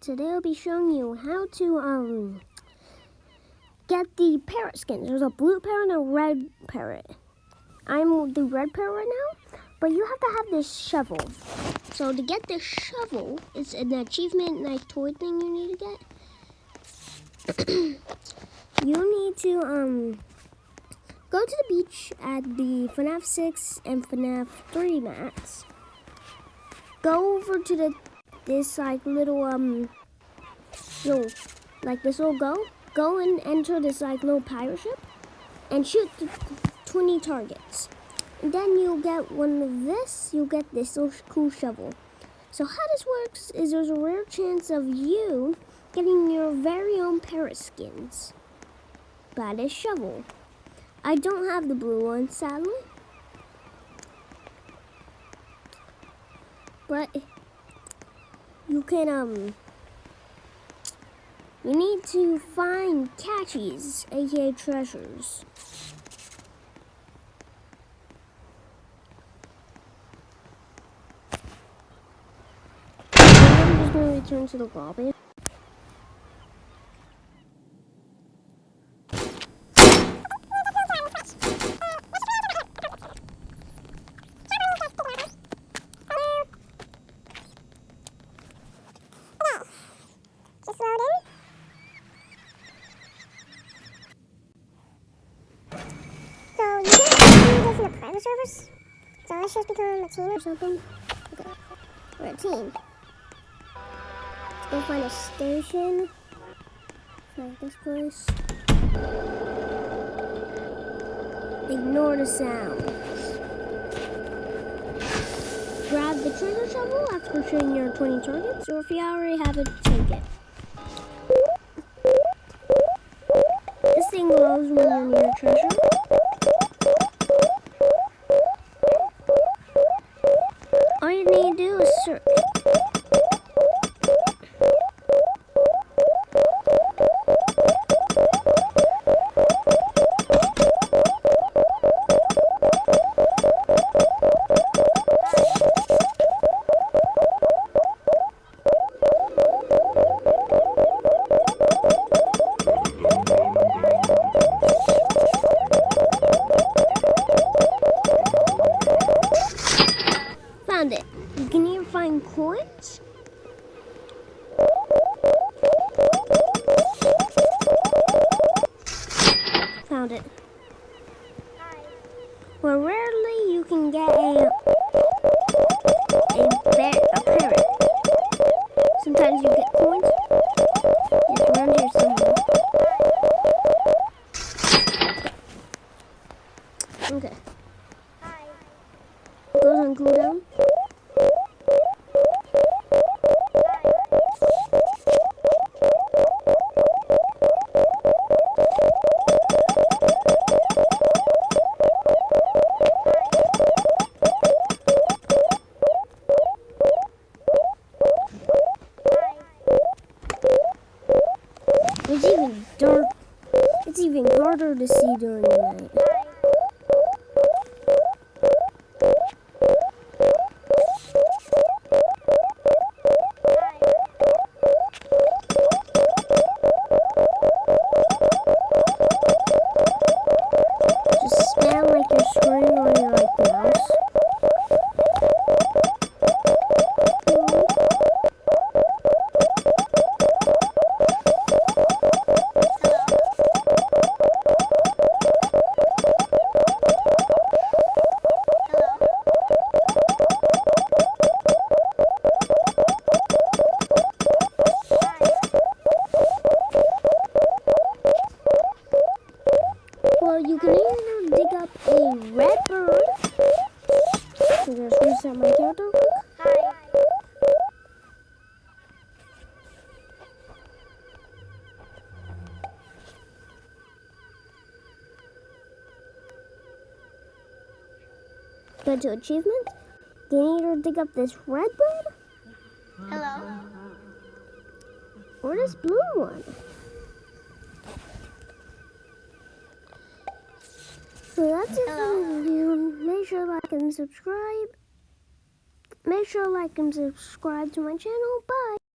today I'll be showing you how to get the parrot skins. There's a blue parrot and a red parrot. I'm the red parrot right now, but you have to have this shovel. So to get this shovel, it's an achievement, nice toy thing you need to get. You need to go to the beach at the FNAF 6 and FNAF 3 mats. Go over to this little go and enter this little pirate ship and shoot 20 targets. And then you'll get one of this, you'll get this little cool shovel. So how this works is there's a rare chance of you getting your very own parrot skins by this shovel. I don't have the blue one, sadly. But you can, you need to find catchies, aka treasures. I'm just going to return to the lobby. Just loading. So you can do this in the private servers. So let's just become a team or something. Okay. We're a team. Let's go find a station. Like this place. Ignore the sounds. Grab the treasure shovel after shooting your 20 targets, or if you already have it, take it. This thing glows when you're near treasure. All you need to do is search. Found it. You can even find coins. Found it. Well, rarely you can get a parrot. Sometimes you get coins. It's around here somewhere. Okay. Goes on cooldown. It's even dark. It's even harder to see during the night. Just spam like you're scrolling on your mouse. Well, you can either dig up a red bird. So just reset my character real quick. Go to achievement. You can either dig up this red bird. Hello. Or this blue one. So that's it for the video. Make sure to like and subscribe. Make sure to like and subscribe to my channel. Bye.